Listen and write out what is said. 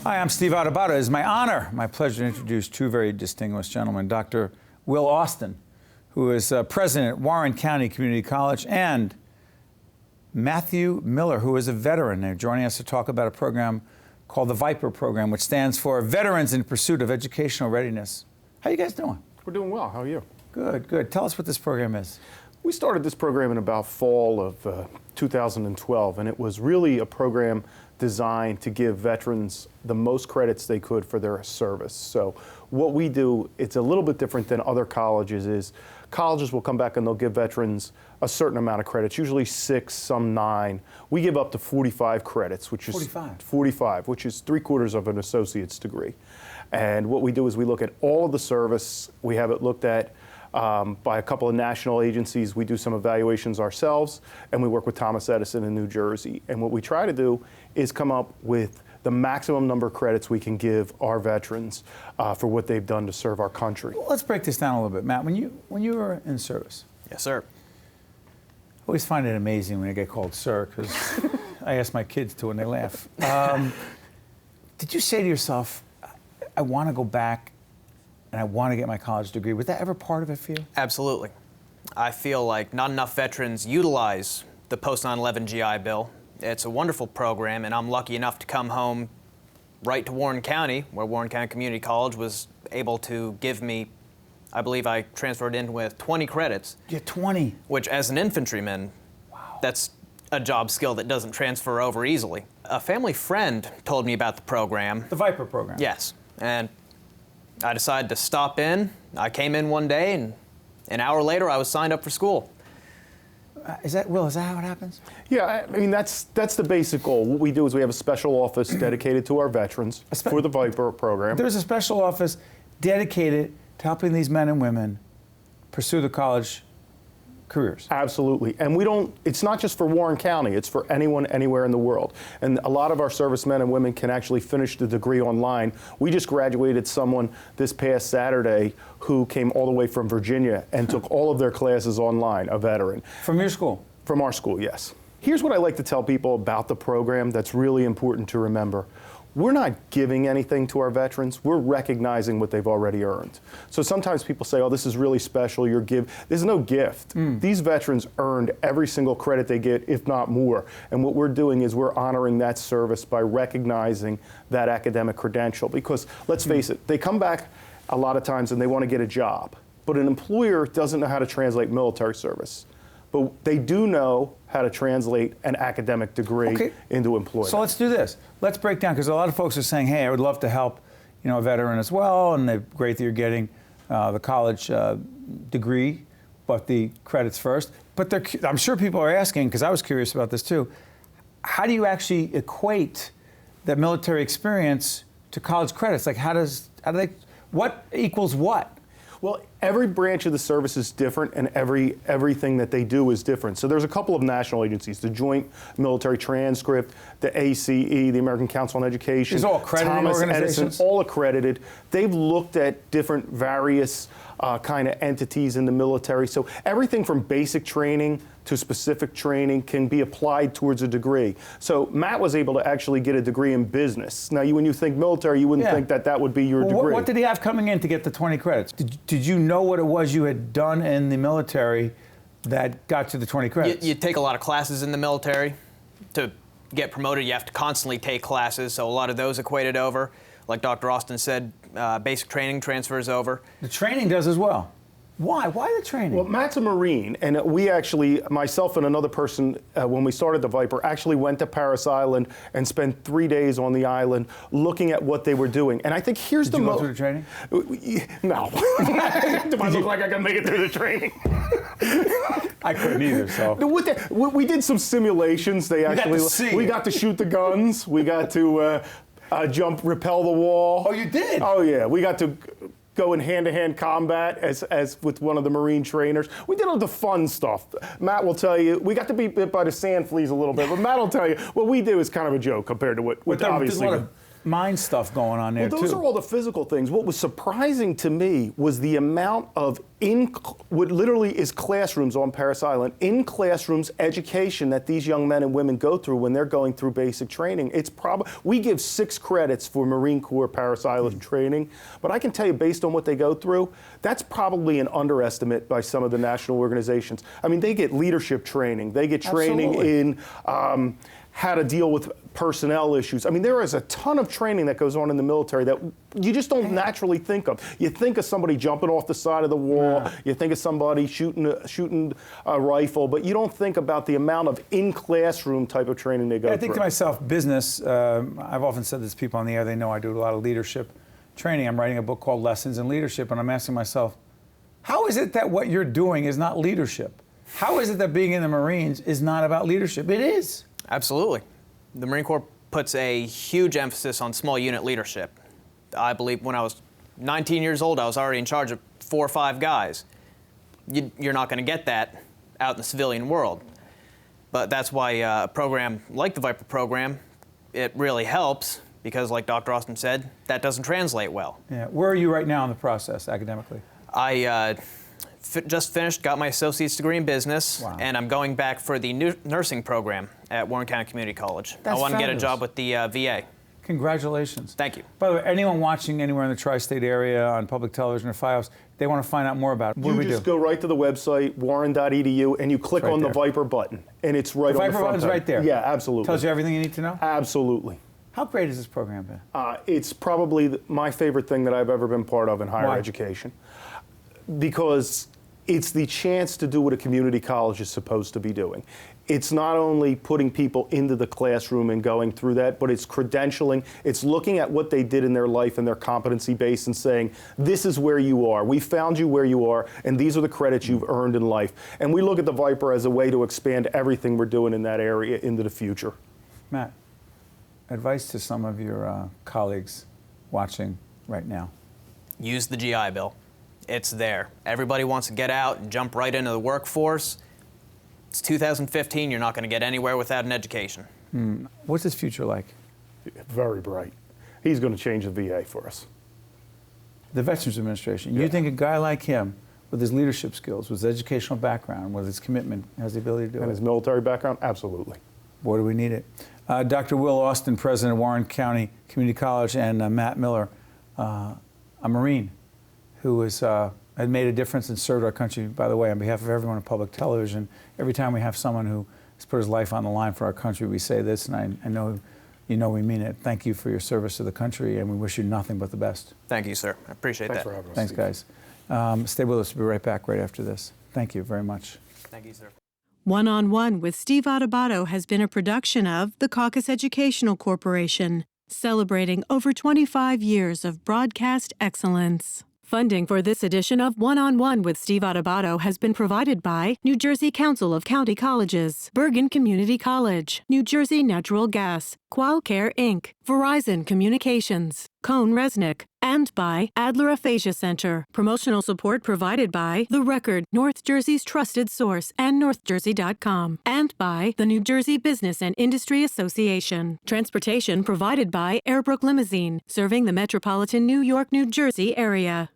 Hi, I'm Steve Adubato. It is my honor, my pleasure to introduce two very distinguished gentlemen, Dr. Will Austin, who is president at Warren County Community College, and Matthew Miller, who is a veteran. They're joining us to talk about a program called the VIPER program, which stands for Veterans in Pursuit of Educational Readiness. How you guys doing? We're doing well. How are you? Good, good. Tell us what this program is. We started this program in about fall of 2012, and it was really a program designed to give veterans the most credits they could for their service. So what we do, it's a little bit different than other colleges, is colleges will come back and they'll give veterans a certain amount of credits, usually 6, some 9. We give up to 45 credits, which is 45, which is 3/4 of an associate's degree. And what we do is we look at all of the service. We have it looked at by a couple of national agencies. We do some evaluations ourselves, and we work with Thomas Edison in New Jersey. And what we try to do is come up with the maximum number of credits we can give our veterans for what they've done to serve our country. Well, let's break this down a little bit. Matt, when you were in service. Yes, sir. I always find it amazing when I get called sir, because I ask my kids to and they laugh. Did you say to yourself, I want to go back and I want to get my college degree? Was that ever part of it for you? Absolutely. I feel like not enough veterans utilize the post 9/11 GI Bill. It's a wonderful program, and I'm lucky enough to come home right to Warren County, where Warren County Community College was able to give me, I believe I transferred in with 20 credits. Yeah, 20. Which, as an infantryman, wow, that's a job skill that doesn't transfer over easily. A family friend told me about the program. The VIPER program? Yes, and I decided to stop in. I came in one day, and an hour later, I was signed up for school. Is that how it happens? Yeah, I mean, that's the basic goal. What we do is we have a special office dedicated to our veterans for the VIPER program. There's a special office dedicated to helping these men and women pursue the college careers. Absolutely. And it's not just for Warren County, it's for anyone, anywhere in the world. And a lot of our servicemen and women can actually finish the degree online. We just graduated someone this past Saturday who came all the way from Virginia and took all of their classes online, a veteran. From your school? From our school, yes. Here's what I like to tell people about the program that's really important to remember. We're not giving anything to our veterans, we're recognizing what they've already earned. So sometimes people say, oh, this is really special, there's no gift. These veterans earned every single credit they get, if not more. And what we're doing is we're honoring that service by recognizing that academic credential. Because let's face it, they come back a lot of times and they want to get a job. But an employer doesn't know how to translate military service. But they do know how to translate an academic degree into employment. So let's do this. Let's break down, because a lot of folks are saying, hey, I would love to help, a veteran as well, and it's great that you're getting the college degree, but the credits first. But I'm sure people are asking, because I was curious about this too, how do you actually equate that military experience to college credits? Like, what equals what? Well, every branch of the service is different, and everything that they do is different. So there's a couple of national agencies, the Joint Military Transcript, the ACE, the American Council on Education. These are all accredited Thomas organizations? Edison, all accredited. They've looked at different various kind of entities in the military. So everything from basic training to specific training can be applied towards a degree. So Matt was able to actually get a degree in business. Now, when you think military, you wouldn't think that would be your degree. What did he have coming in to get the 20 credits? Did you know what it was you had done in the military that got you the 20 credits? You take a lot of classes in the military. To get promoted, you have to constantly take classes, so a lot of those equated over. Like Dr. Austin said, basic training transfers over. The training does as well. Why? Why the training? Well, Matt's a Marine, and we actually, myself and another person, when we started the VIPER, actually went to Parris Island and spent 3 days on the island looking at what they were doing. And I think here's Did you go through the training? No. Do I look like I can make it through the training? I couldn't either, so. We did some simulations. We got to shoot the guns. We got to rappel the wall. Oh, you did? Oh, yeah. We got to go in hand-to-hand combat as with one of the Marine trainers. We did all the fun stuff. Matt will tell you, we got to be bit by the sand fleas a little bit, but Matt will tell you, what we do is kind of a joke compared to what obviously. mind stuff going on there, Well, those too. are all the physical things. What was surprising to me was the amount of what literally is classrooms on Parris Island, in classrooms education that these young men and women go through when they're going through basic training. It's probably, we give 6 credits for Marine Corps Parris Island training, but I can tell you based on what they go through, that's probably an underestimate by some of the national organizations. I mean, they get leadership training, they get training Absolutely. in how to deal with personnel issues. I mean, there is a ton of training that goes on in the military that you just don't naturally think of. You think of somebody jumping off the side of the wall, you think of somebody shooting a rifle, but you don't think about the amount of in-classroom type of training they go through. I think to myself, business, I've often said this to people on the air, they know I do a lot of leadership training. I'm writing a book called Lessons in Leadership, and I'm asking myself, how is it that what you're doing is not leadership? How is it that being in the Marines is not about leadership? It is. Absolutely. The Marine Corps puts a huge emphasis on small unit leadership. I believe when I was 19 years old, I was already in charge of 4 or 5 guys. You're not going to get that out in the civilian world. But that's why a program like the VIPER program, it really helps because, like Dr. Austin said, that doesn't translate well. Yeah. Where are you right now in the process academically? I just finished, got my associate's degree in business, Wow. and I'm going back for the nursing program at Warren County Community College. That's I want to get a fabulous. job with the VA. Congratulations. Thank you. By the way, anyone watching anywhere in the tri-state area on public television or FiOS, they want to find out more about it. What do we You just do? go right to the website, warren.edu, and you click Right on the there. VIPER button, and it's right The on the VIPER front button's page. right there. Yeah, absolutely. Tells you everything you need to know? Absolutely. How great has this program been? It's probably my favorite thing that I've ever been part of in higher Why? education, because it's the chance to do what a community college is supposed to be doing. It's not only putting people into the classroom and going through that, but it's credentialing. It's looking at what they did in their life and their competency base and saying, this is where you are. We found you where you are, and these are the credits you've earned in life. And we look at the VIPER as a way to expand everything we're doing in that area into the future. Matt, advice to some of your colleagues watching right now. Use the GI Bill. It's there. Everybody wants to get out and jump right into the workforce. It's 2015. You're not going to get anywhere without an education. What's his future like? Very bright. He's going to change the VA for us. The Veterans Administration. You think a guy like him, with his leadership skills, with his educational background, with his commitment, has the ability to do And it? his military background, absolutely. Boy, do we need it. Dr. Will Austin, President of Warren County Community College, and Matt Miller, a Marine who had made a difference and served our country. By the way, on behalf of everyone on public television, every time we have someone who has put his life on the line for our country, we say this, and I know you know we mean it. Thank you for your service to the country, and we wish you nothing but the best. Thank you, sir. I appreciate Thanks that. for having us. Thanks, guys. Stay with us. We'll be right back right after this. Thank you very much. Thank you, sir. One on One with Steve Adubato has been a production of the Caucus Educational Corporation, celebrating over 25 years of broadcast excellence. Funding for this edition of One on One with Steve Adubato has been provided by New Jersey Council of County Colleges, Bergen Community College, New Jersey Natural Gas, Qualcare Inc., Verizon Communications, Cone Resnick, and by Adler Aphasia Center. Promotional support provided by The Record, North Jersey's trusted source, and NorthJersey.com, and by the New Jersey Business and Industry Association. Transportation provided by Airbrook Limousine, serving the metropolitan New York, New Jersey area.